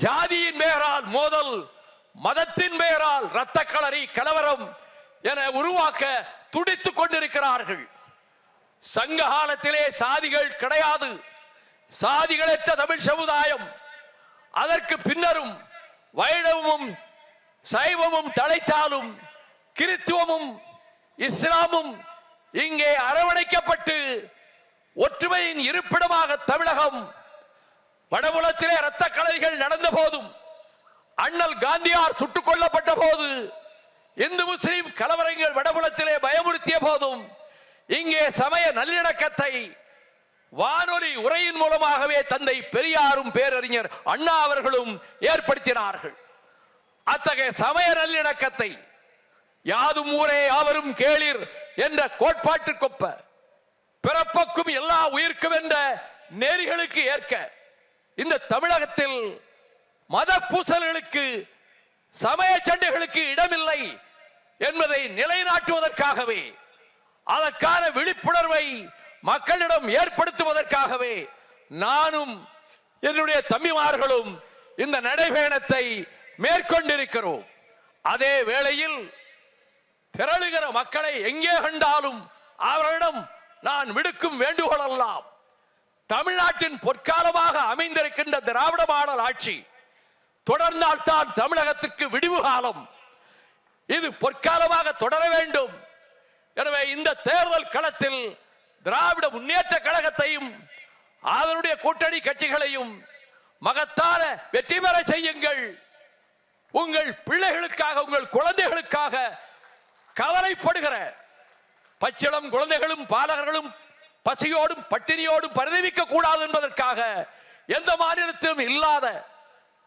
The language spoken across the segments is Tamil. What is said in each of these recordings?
ஜாதியின் பெயரால் மோதல், மதத்தின் பெயரால் இரத்த களரி கலவரம் என உருவாக்க துடித்துக் கொண்டிருக்கிறார்கள். சங்க காலத்திலே சாதிகள் கிடையாது, சாதிகளற்ற தமிழ் சமுதாயம். அதற்கு பின்னரும் வைணவமும் சைவமும் தலைத்தாலும் கிறித்துவமும் இஸ்லாமும் இங்கே அரவணைக்கப்பட்டு ஒற்றுமையின் இருப்பிடமாக தமிழகம். வடபுலத்திலே இரத்த களரிகள் நடந்த போதும், அண்ணல் காந்தியார் சுட்டுக் கொல்லப்பட்ட போது, இந்து முஸ்லிம் கலவரங்கள் வடபுலத்திலே பயமுறுத்திய போதும் இங்கே சமய நல்லிணக்கத்தை வானொலி உரையின் மூலமாகவே தந்தை பெரியாரும் பேரறிஞர் அண்ணா அவர்களும் ஏற்படுத்தினார்கள். அத்தகைய சமய நல்லிணக்கத்தை யாதும் ஊரே யாவரும் கேளீர் என்ற கோட்பாட்டிற்கொப்ப பிறப்புக்கும் எல்லா உயிர்க்கும் என்ற நெறிகளுக்கு ஏற்க இந்த தமிழகத்தில் மத பூசல்களுக்கு சமய சண்டைகளுக்கு இடமில்லை என்பதை நிலைநாட்டுவதற்காகவே, அதற்கான விழிப்புணர்வை மக்களிடம் ஏற்படுத்துவதற்காகவே நானும் என்னுடைய தம்பிமார்களும் இந்த நடைபயணத்தை மேற்கொண்டிருக்கிறோம். அதே வேளையில் திரளுகிற மக்களை எங்கே கண்டாலும் அவர்களிடம் நான் விடுக்கும் வேண்டுகோள் எல்லாம், தமிழ்நாட்டின் பொற்காலமாக அமைந்திருக்கின்ற திராவிட மாடல் ஆட்சி தொடர்ந்தால்தான் தமிழகத்திற்கு விடிவு காலம். இது பொற்காலமாக தொடர வேண்டும். எனவே இந்த தேர்தல் களத்தில் திராவிட முன்னேற்ற கழகத்தையும் அதனுடைய கூட்டணி கட்சிகளையும் மகத்தான வெற்றி பெற செய்யுங்கள். உங்கள் பிள்ளைகளுக்காக, உங்கள் குழந்தைகளுக்காக கவலைப்படுகிற பச்சிளம் குழந்தைகளும் பாலகர்களும் பசியோடும் பட்டினியோடும் பரிதவிக்க கூடாது என்பதற்காக எந்த மாநிலத்திலும் இல்லாத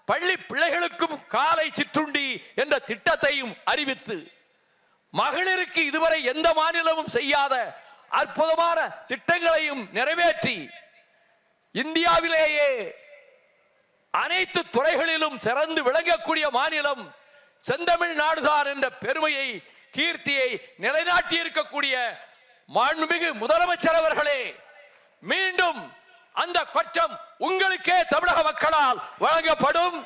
பள்ளி பிள்ளைகளுக்கும் காலை சிற்றுண்டி என்ற திட்டத்தையும் அறிவித்து, மகளிருக்கு இதுவரை எந்த மாநிலமும் செய்யாத அற்புதமான திட்டங்களையும் நிறைவேற்றி, இந்தியாவிலேயே அனைத்து துறைகளிலும் சிறந்து விளங்கக்கூடிய மாநிலம் செந்தமிழ் நாடுதான் என்ற பெருமையை, கீர்த்தியை நிலைநாட்டி இருக்கக்கூடிய மாண்புமிகு முதலமைச்சர் அவர்களே, மீண்டும் அந்த கொற்றம் உங்களுக்கே தமிழக மக்களால் வழங்கப்படும்.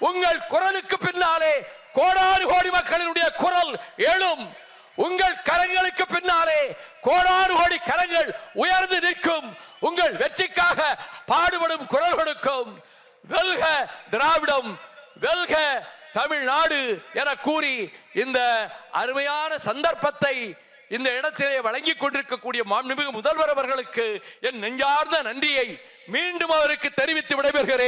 உங்கள் குரலுக்கு பின்னாலே கோடானு கோடி மக்களினுடைய குரல் எழும். உங்கள் கரங்களுக்கு பின்னாலே கோடானு கோடி கரங்கள் உயர்ந்து நிற்கும். உங்கள் வெற்றிக்காக பாடுபடும் குரல் கொடுக்கும். வெல்க திராவிடம், வெல்க தமிழ்நாடு என கூறி இந்த அருமையான சந்தர்ப்பத்தை இந்த இடத்திலே வழங்கிக் கொண்டிருக்கக்கூடிய மாண்புமிகு முதல்வர் அவர்களுக்கு என் நெஞ்சார்ந்த நன்றியை மீண்டும் அவருக்கு தெரிவித்து விடைபெறுகிறேன்.